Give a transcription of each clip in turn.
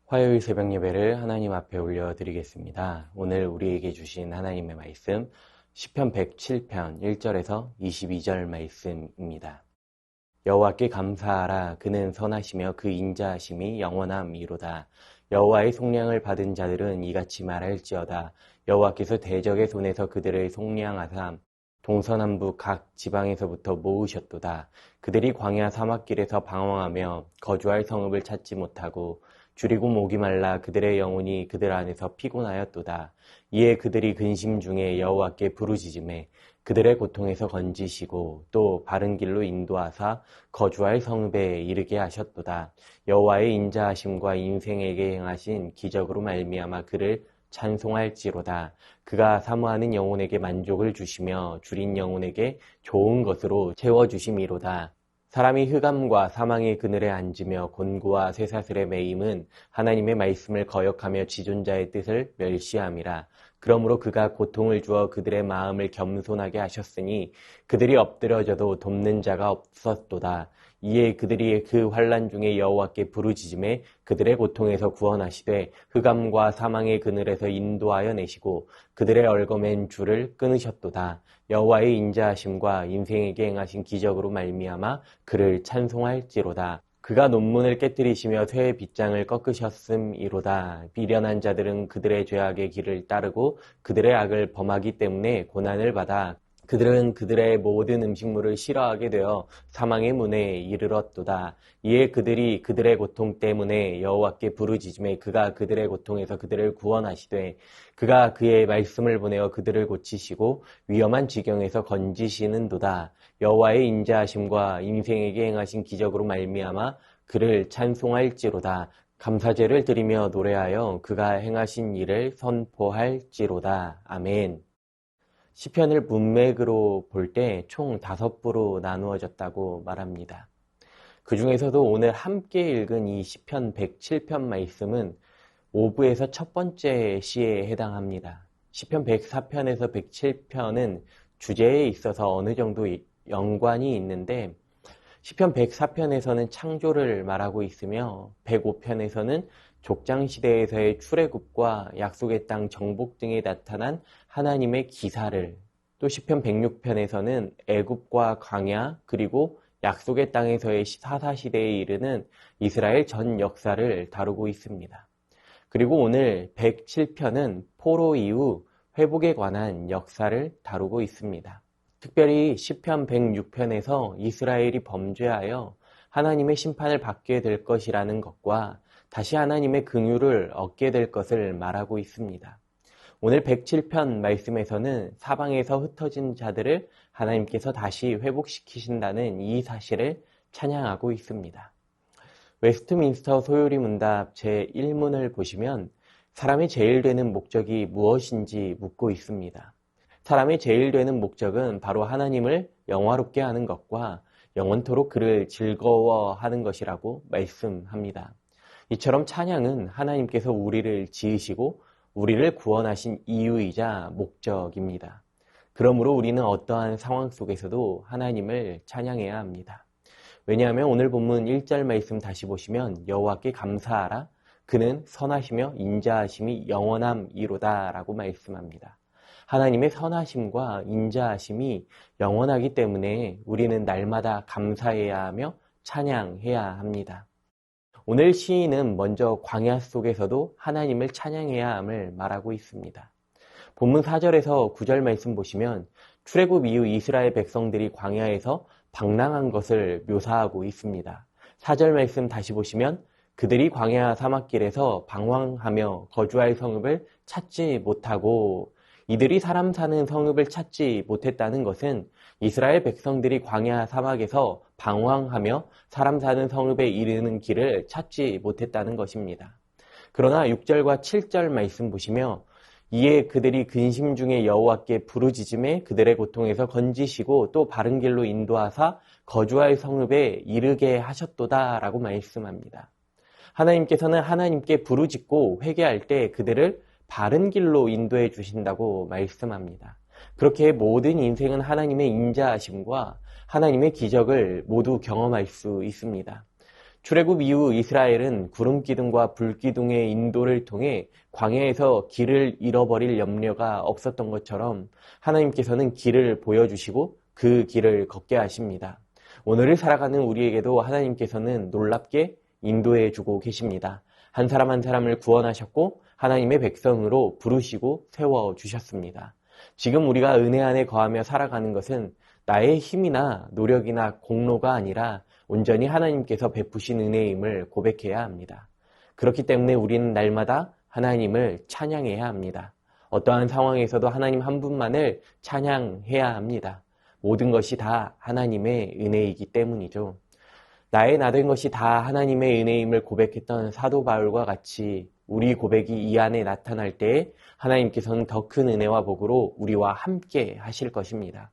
화요일 새벽 예배를 하나님 앞에 올려드리겠습니다. 오늘 우리에게 주신 하나님의 말씀 시편 107편 1절에서 22절 말씀입니다. 여호와께 감사하라. 그는 선하시며 그 인자하심이 영원함이로다. 여호와의 속량을 받은 자들은 이같이 말할지어다. 여호와께서 대적의 손에서 그들을 속량하사 동서남북 각 지방에서부터 모으셨도다. 그들이 광야 사막길에서 방황하며 거주할 성읍을 찾지 못하고 줄이고 목이 말라 그들의 영혼이 그들 안에서 피곤하였도다. 이에 그들이 근심 중에 여호와께 부르짖음에 그들의 고통에서 건지시고 또 바른 길로 인도하사 거주할 성읍에 이르게 하셨도다. 여호와의 인자하심과 인생에게 행하신 기적으로 말미암아 그를 찬송할지로다. 그가 사모하는 영혼에게 만족을 주시며 줄인 영혼에게 좋은 것으로 채워주심이로다. 사람이 흑암과 사망의 그늘에 앉으며 곤고와 쇠사슬에 매임은 하나님의 말씀을 거역하며 지존자의 뜻을 멸시함이라. 그러므로 그가 고통을 주어 그들의 마음을 겸손하게 하셨으니 그들이 엎드려져도 돕는 자가 없었도다. 이에 그들이 그 환난 중에 여호와께 부르짖음에 그들의 고통에서 구원하시되 흑암과 사망의 그늘에서 인도하여 내시고 그들의 얽어맨 줄을 끊으셨도다. 여호와의 인자하심과 인생에게 행하신 기적으로 말미암아 그를 찬송할지로다. 그가 논문을 깨뜨리시며 쇠의 빗장을 꺾으셨음이로다. 미련한 자들은 그들의 죄악의 길을 따르고 그들의 악을 범하기 때문에 고난을 받아 그들은 그들의 모든 음식물을 싫어하게 되어 사망의 문에 이르렀도다. 이에 그들이 그들의 고통 때문에 여호와께 부르짖음에 그가 그들의 고통에서 그들을 구원하시되 그가 그의 말씀을 보내어 그들을 고치시고 위험한 지경에서 건지시는도다. 여호와의 인자하심과 인생에게 행하신 기적으로 말미암아 그를 찬송할지로다. 감사제를 드리며 노래하여 그가 행하신 일을 선포할지로다. 아멘. 시편을 문맥으로 볼 때 총 5부로 나누어졌다고 말합니다. 그 중에서도 오늘 함께 읽은 이 시편 107편 말씀은 5부에서 첫 번째 시에 해당합니다. 시편 104편에서 107편은 주제에 있어서 어느 정도 연관이 있는데 시편 104편에서는 창조를 말하고 있으며 105편에서는 족장시대에서의 출애굽과 약속의 땅 정복 등에 나타난 하나님의 기사를, 또 시편 106편에서는 애굽과 광야 그리고 약속의 땅에서의 사사시대에 이르는 이스라엘 전 역사를 다루고 있습니다. 그리고 오늘 107편은 포로 이후 회복에 관한 역사를 다루고 있습니다. 특별히 시편 106편에서 이스라엘이 범죄하여 하나님의 심판을 받게 될 것이라는 것과 다시 하나님의 긍휼을 얻게 될 것을 말하고 있습니다. 오늘 107편 말씀에서는 사방에서 흩어진 자들을 하나님께서 다시 회복시키신다는 이 사실을 찬양하고 있습니다. 웨스트민스터 소요리 문답 제1문을 보시면 사람이 제일 되는 목적이 무엇인지 묻고 있습니다. 사람이 제일 되는 목적은 바로 하나님을 영화롭게 하는 것과 영원토록 그를 즐거워하는 것이라고 말씀합니다. 이처럼 찬양은 하나님께서 우리를 지으시고 우리를 구원하신 이유이자 목적입니다. 그러므로 우리는 어떠한 상황 속에서도 하나님을 찬양해야 합니다. 왜냐하면 오늘 본문 1절 말씀 다시 보시면 여호와께 감사하라. 그는 선하시며 인자하심이 영원함이로다 라고 말씀합니다. 하나님의 선하심과 인자하심이 영원하기 때문에 우리는 날마다 감사해야 하며 찬양해야 합니다. 오늘 시인은 먼저 광야 속에서도 하나님을 찬양해야 함을 말하고 있습니다. 본문 4절에서 9절 말씀 보시면 출애굽 이후 이스라엘 백성들이 광야에서 방랑한 것을 묘사하고 있습니다. 4절 말씀 다시 보시면 그들이 광야 사막길에서 방황하며 거주할 성읍을 찾지 못하고, 이들이 사람 사는 성읍을 찾지 못했다는 것은 이스라엘 백성들이 광야 사막에서 방황하며 사람 사는 성읍에 이르는 길을 찾지 못했다는 것입니다. 그러나 6절과 7절 말씀 보시며 이에 그들이 근심 중에 여호와께 부르짖음에 그들의 고통에서 건지시고 또 바른 길로 인도하사 거주할 성읍에 이르게 하셨도다 라고 말씀합니다. 하나님께서는 하나님께 부르짖고 회개할 때 그들을 바른 길로 인도해 주신다고 말씀합니다. 그렇게 모든 인생은 하나님의 인자하심과 하나님의 기적을 모두 경험할 수 있습니다. 출애굽 이후 이스라엘은 구름기둥과 불기둥의 인도를 통해 광야에서 길을 잃어버릴 염려가 없었던 것처럼 하나님께서는 길을 보여주시고 그 길을 걷게 하십니다. 오늘을 살아가는 우리에게도 하나님께서는 놀랍게 인도해 주고 계십니다. 한 사람 한 사람을 구원하셨고 하나님의 백성으로 부르시고 세워주셨습니다. 지금 우리가 은혜 안에 거하며 살아가는 것은 나의 힘이나 노력이나 공로가 아니라 온전히 하나님께서 베푸신 은혜임을 고백해야 합니다. 그렇기 때문에 우리는 날마다 하나님을 찬양해야 합니다. 어떠한 상황에서도 하나님 한 분만을 찬양해야 합니다. 모든 것이 다 하나님의 은혜이기 때문이죠. 나의 나된 것이 다 하나님의 은혜임을 고백했던 사도 바울과 같이 우리 고백이 이 안에 나타날 때에 하나님께서는 더 큰 은혜와 복으로 우리와 함께 하실 것입니다.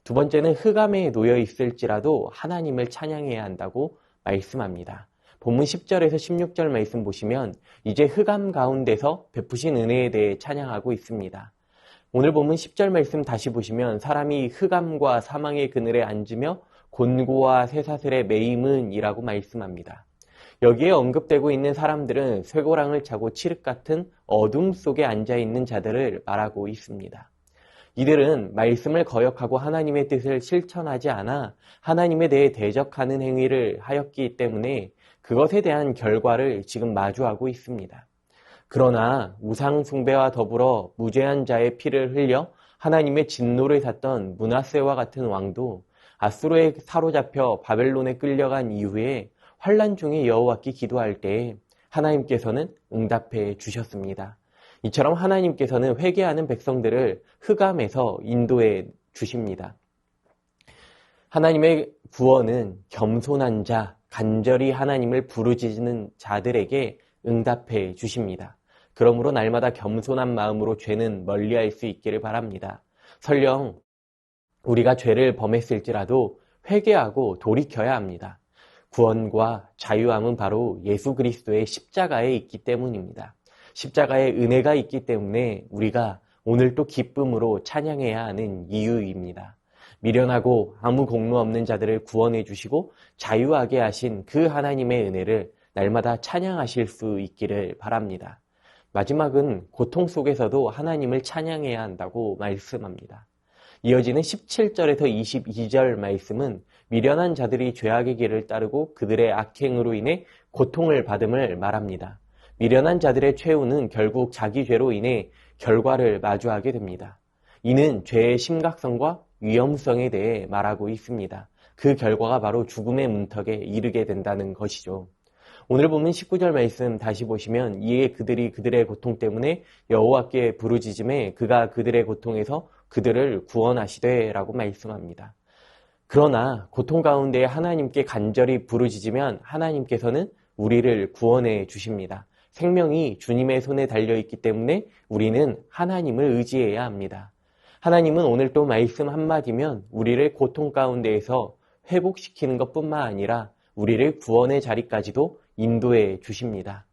두 번째는 흑암에 놓여 있을지라도 하나님을 찬양해야 한다고 말씀합니다. 본문 10절에서 16절 말씀 보시면 이제 흑암 가운데서 베푸신 은혜에 대해 찬양하고 있습니다. 오늘 본문 10절 말씀 다시 보시면 사람이 흑암과 사망의 그늘에 앉으며 곤고와 쇠사슬에 매임은 이라고 말씀합니다. 여기에 언급되고 있는 사람들은 쇠고랑을 차고 칠흑 같은 어둠 속에 앉아있는 자들을 말하고 있습니다. 이들은 말씀을 거역하고 하나님의 뜻을 실천하지 않아 하나님에 대해 대적하는 행위를 하였기 때문에 그것에 대한 결과를 지금 마주하고 있습니다. 그러나 우상 숭배와 더불어 무죄한 자의 피를 흘려 하나님의 진노를 샀던 므낫세와 같은 왕도 아수르에 사로잡혀 바벨론에 끌려간 이후에 환난 중에 여호와께 기도할 때에 하나님께서는 응답해 주셨습니다. 이처럼 하나님께서는 회개하는 백성들을 흑암에서 인도해 주십니다. 하나님의 구원은 겸손한 자, 간절히 하나님을 부르짖는 자들에게 응답해 주십니다. 그러므로 날마다 겸손한 마음으로 죄는 멀리할 수 있기를 바랍니다. 설령 우리가 죄를 범했을지라도 회개하고 돌이켜야 합니다. 구원과 자유함은 바로 예수 그리스도의 십자가에 있기 때문입니다. 십자가에 은혜가 있기 때문에 우리가 오늘 또 기쁨으로 찬양해야 하는 이유입니다. 미련하고 아무 공로 없는 자들을 구원해 주시고 자유하게 하신 그 하나님의 은혜를 날마다 찬양하실 수 있기를 바랍니다. 마지막은 고통 속에서도 하나님을 찬양해야 한다고 말씀합니다. 이어지는 17절에서 22절 말씀은 미련한 자들이 죄악의 길을 따르고 그들의 악행으로 인해 고통을 받음을 말합니다. 미련한 자들의 최후는 결국 자기 죄로 인해 결과를 마주하게 됩니다. 이는 죄의 심각성과 위험성에 대해 말하고 있습니다. 그 결과가 바로 죽음의 문턱에 이르게 된다는 것이죠. 오늘 보면 19절 말씀 다시 보시면 이에 그들이 그들의 고통 때문에 여호와께 부르짖음에 그가 그들의 고통에서 그들을 구원하시되 라고 말씀합니다. 그러나 고통 가운데 하나님께 간절히 부르짖으면 하나님께서는 우리를 구원해 주십니다. 생명이 주님의 손에 달려있기 때문에 우리는 하나님을 의지해야 합니다. 하나님은 오늘 또 말씀 한마디면 우리를 고통 가운데에서 회복시키는 것뿐만 아니라 우리를 구원의 자리까지도 인도해 주십니다.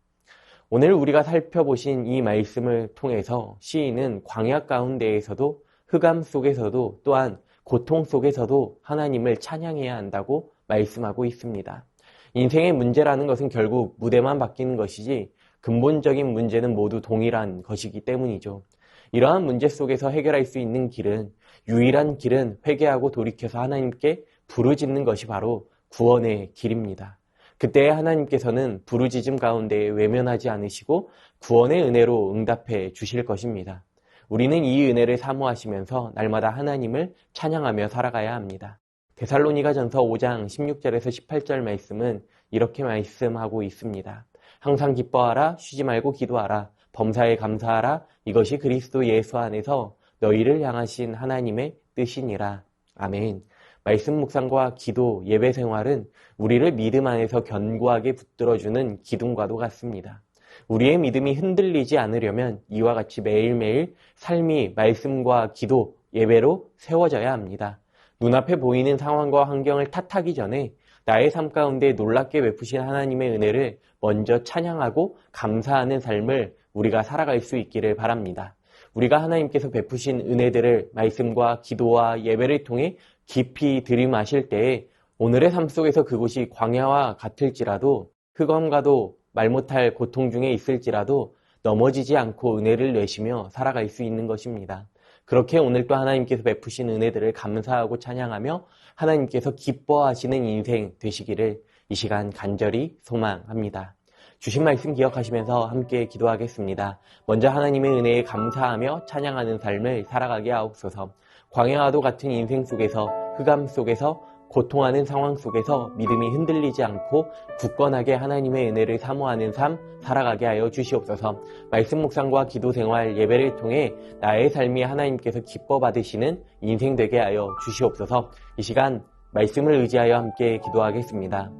오늘 우리가 살펴보신 이 말씀을 통해서 시인은 광야 가운데에서도 흑암 속에서도 또한 고통 속에서도 하나님을 찬양해야 한다고 말씀하고 있습니다. 인생의 문제라는 것은 결국 무대만 바뀌는 것이지 근본적인 문제는 모두 동일한 것이기 때문이죠. 이러한 문제 속에서 해결할 수 있는 길은 유일한 길은 회개하고 돌이켜서 하나님께 부르짖는 것이 바로 구원의 길입니다. 그때 하나님께서는 부르짖음 가운데 외면하지 않으시고 구원의 은혜로 응답해 주실 것입니다. 우리는 이 은혜를 사모하시면서 날마다 하나님을 찬양하며 살아가야 합니다. 데살로니가전서 5장 16절에서 18절 말씀은 이렇게 말씀하고 있습니다. 항상 기뻐하라, 쉬지 말고 기도하라, 범사에 감사하라, 이것이 그리스도 예수 안에서 너희를 향하신 하나님의 뜻이니라. 아멘. 말씀 묵상과 기도, 예배 생활은 우리를 믿음 안에서 견고하게 붙들어주는 기둥과도 같습니다. 우리의 믿음이 흔들리지 않으려면 이와 같이 매일매일 삶이 말씀과 기도, 예배로 세워져야 합니다. 눈앞에 보이는 상황과 환경을 탓하기 전에 나의 삶 가운데 놀랍게 베푸신 하나님의 은혜를 먼저 찬양하고 감사하는 삶을 우리가 살아갈 수 있기를 바랍니다. 우리가 하나님께서 베푸신 은혜들을 말씀과 기도와 예배를 통해 깊이 들이마실 때에 오늘의 삶 속에서 그곳이 광야와 같을지라도 흑암과도 말 못할 고통 중에 있을지라도 넘어지지 않고 은혜를 내쉬며 살아갈 수 있는 것입니다. 그렇게 오늘 또 하나님께서 베푸신 은혜들을 감사하고 찬양하며 하나님께서 기뻐하시는 인생 되시기를 이 시간 간절히 소망합니다. 주신 말씀 기억하시면서 함께 기도하겠습니다. 먼저 하나님의 은혜에 감사하며 찬양하는 삶을 살아가게 하옵소서. 광야와도 같은 인생 속에서 흑암 속에서 고통하는 상황 속에서 믿음이 흔들리지 않고 굳건하게 하나님의 은혜를 사모하는 삶 살아가게 하여 주시옵소서. 말씀 묵상과 기도 생활 예배를 통해 나의 삶이 하나님께서 기뻐 받으시는 인생 되게 하여 주시옵소서. 이 시간 말씀을 의지하여 함께 기도하겠습니다.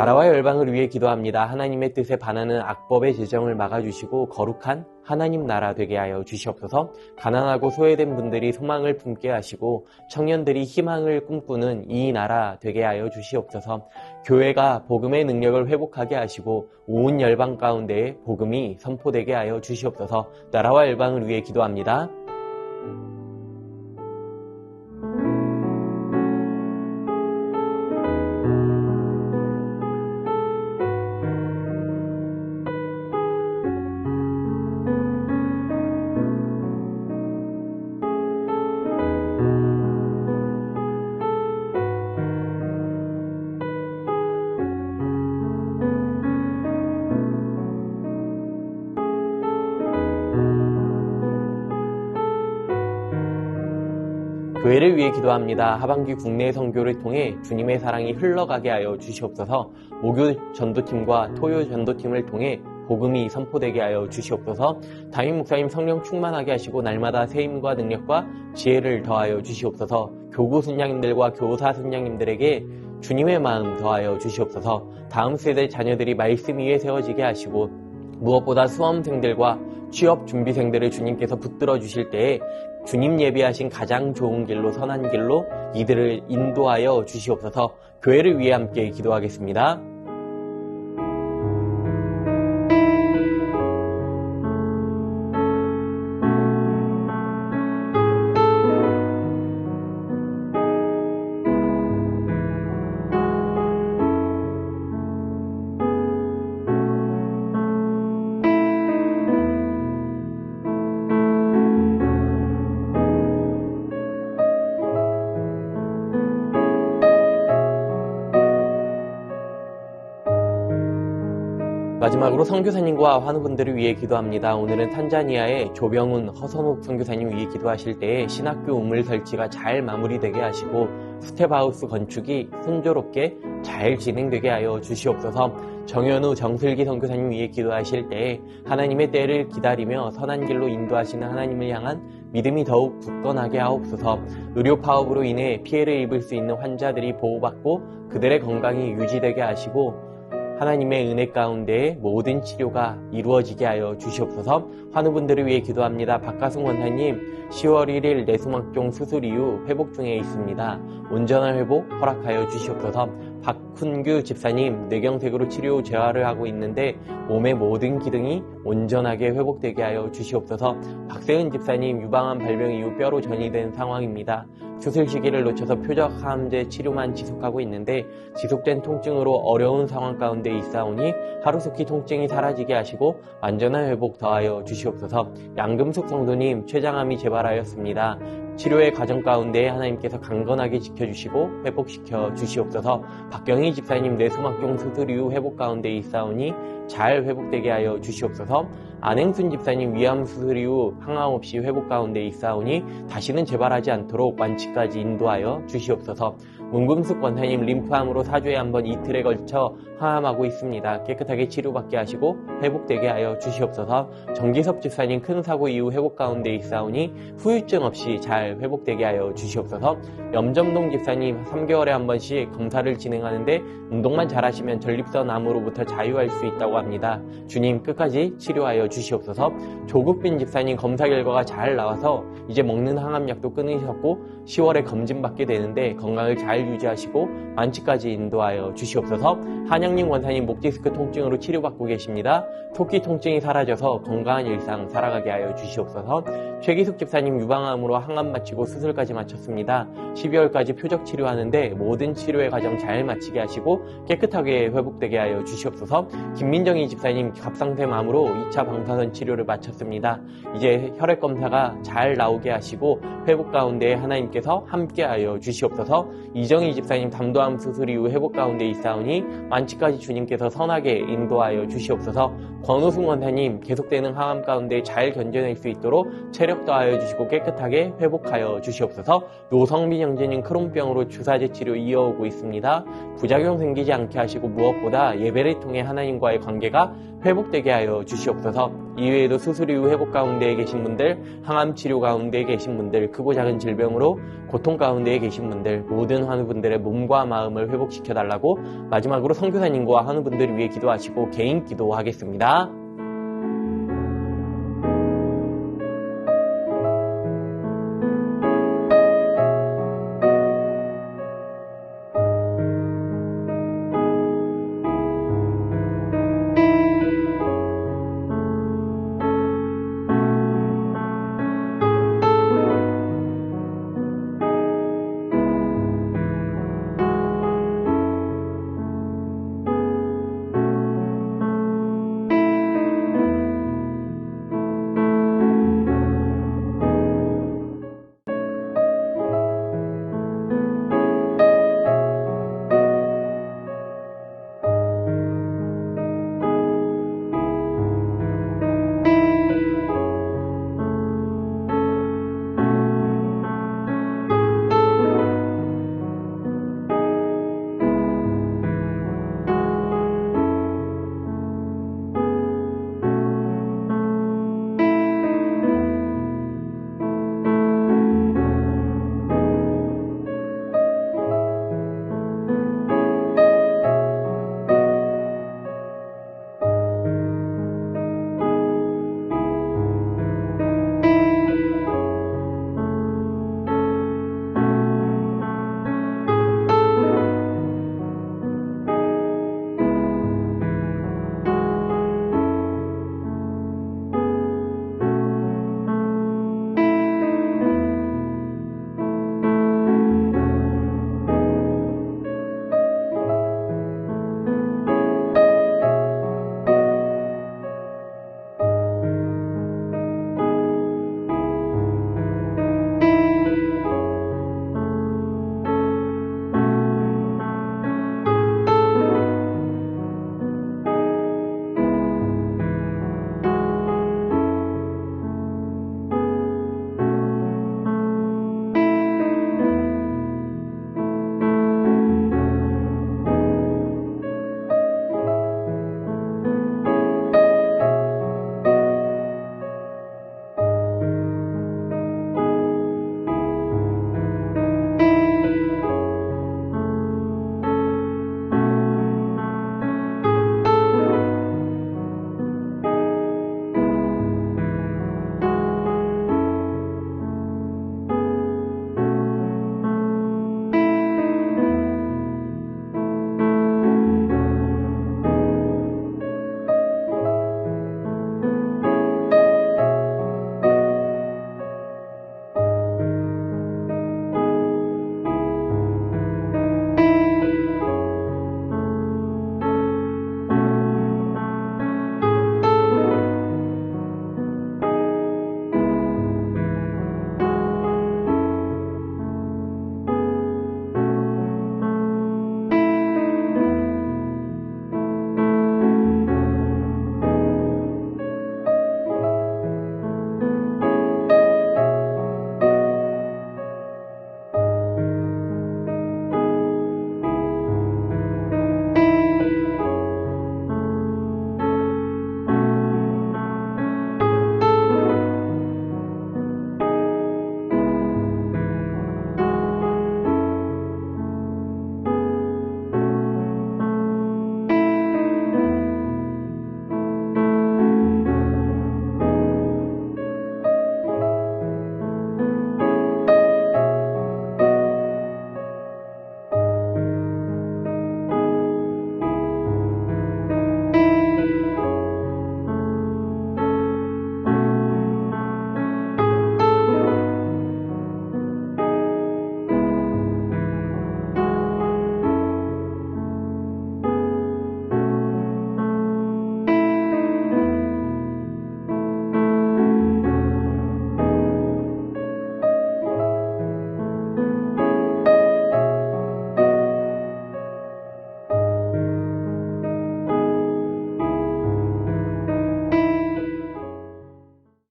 나라와 열방을 위해 기도합니다. 하나님의 뜻에 반하는 악법의 재정을 막아주시고 거룩한 하나님 나라 되게 하여 주시옵소서. 가난하고 소외된 분들이 소망을 품게 하시고 청년들이 희망을 꿈꾸는 이 나라 되게 하여 주시옵소서. 교회가 복음의 능력을 회복하게 하시고 온 열방 가운데에 복음이 선포되게 하여 주시옵소서. 나라와 열방을 위해 기도합니다. 교회를 위해 기도합니다. 하반기 국내 선교를 통해 주님의 사랑이 흘러가게 하여 주시옵소서. 목요 전도팀과 토요 전도팀을 통해 복음이 선포되게 하여 주시옵소서. 담임 목사님 성령 충만하게 하시고 날마다 새 힘과 능력과 지혜를 더하여 주시옵소서. 교구 순장님들과 교사 순장님들에게 주님의 마음 더하여 주시옵소서. 다음 세대 자녀들이 말씀 위에 세워지게 하시고 무엇보다 수험생들과 취업 준비생들을 주님께서 붙들어 주실 때에 주님 예비하신 가장 좋은 길로 선한 길로 이들을 인도하여 주시옵소서. 교회를 위해 함께 기도하겠습니다. 마지막으로 선교사님과 환우분들을 위해 기도합니다. 오늘은 탄자니아의 조병훈, 허선욱 선교사님 위해 기도하실 때에 신학교 우물 설치가 잘 마무리되게 하시고 스텝하우스 건축이 순조롭게 잘 진행되게 하여 주시옵소서. 정현우, 정슬기 선교사님 위해 기도하실 때에 하나님의 때를 기다리며 선한 길로 인도하시는 하나님을 향한 믿음이 더욱 굳건하게 하옵소서. 의료 파업으로 인해 피해를 입을 수 있는 환자들이 보호받고 그들의 건강이 유지되게 하시고 하나님의 은혜 가운데 모든 치료가 이루어지게 하여 주시옵소서. 환우분들을 위해 기도합니다. 박가승 원사님 10월 1일 뇌수막종 수술 이후 회복 중에 있습니다. 온전한 회복 허락하여 주시옵소서. 박훈규 집사님 뇌경색으로 치료 후 재활을 하고 있는데 몸의 모든 기능이 온전하게 회복되게 하여 주시옵소서. 박세은 집사님 유방암 발병 이후 뼈로 전이된 상황입니다. 수술 시기를 놓쳐서 표적 항암제 치료만 지속하고 있는데 지속된 통증으로 어려운 상황 가운데 있사오니 하루속히 통증이 사라지게 하시고 완전한 회복 더하여 주시옵소서. 양금숙 성도님 췌장암이 재발하였습니다. 치료의 과정 가운데 하나님께서 강건하게 지켜주시고 회복시켜 주시옵소서. 박경희 집사님 뇌수막종 수술 이후 회복 가운데 있사오니 잘 회복되게 하여 주시옵소서. 안행순 집사님 위암 수술 이후 항암 없이 회복 가운데 있사오니 다시는 재발하지 않도록 완치까지 인도하여 주시옵소서. 문금숙 권사님 림프암으로 4주에 한 번 이틀에 걸쳐 항암하고 있습니다. 깨끗하게 치료받게 하시고 회복되게 하여 주시옵소서. 정기섭 집사님 큰 사고 이후 회복 가운데 있사오니 후유증 없이 잘 회복되게 하여 주시옵소서. 염점동 집사님 3개월에 한 번씩 검사를 진행하는데 운동만 잘하시면 전립선 암으로부터 자유할 수 있다고 합니다. 주님 끝까지 치료하여 주시옵소서. 조국빈 집사님 검사 결과가 잘 나와서 이제 먹는 항암약도 끊으셨고 10월에 검진받게 되는데 건강을 잘 유지하시고 완치까지 인도하여 주시옵소서. 한영님 원사님 목 디스크 통증으로 치료받고 계십니다. 토끼 통증이 사라져서 건강한 일상 살아가게 하여 주시옵소서. 최기숙 집사님 유방암으로 항암 마치고 수술까지 마쳤습니다. 12월까지 표적 치료하는데 모든 치료의 과정 잘 마치게 하시고 깨끗하게 회복되게 하여 주시옵소서. 김민정희 집사님 갑상샘암으로 2차 방사선 치료를 마쳤습니다. 이제 혈액 검사가 잘 나오게 하시고 회복 가운데 하나님께서 함께하여 주시옵소서. 이정희 집사님 담도암 수술 이후 회복 가운데 있사오니 완치까지 주님께서 선하게 인도하여 주시옵소서. 권호승 원사님 계속되는 항암 가운데 잘 견뎌낼 수 있도록 체력 더하여 주시고 깨끗하게 회복하여 주시옵소서. 노성민 형제님 크론병으로 주사제 치료 이어오고 있습니다. 부작용 생기지 않게 하시고 무엇보다 예배를 통해 하나님과의 관계가 회복되게 하여 주시옵소서. 이외에도 수술 이후 회복 가운데에 계신 분들, 항암 치료 가운데에 계신 분들, 크고 작은 질병으로 고통 가운데에 계신 분들, 모든 환우분들의 몸과 마음을 회복시켜달라고 마지막으로 선교사님과 환우분들을 위해 기도하시고 개인 기도하겠습니다.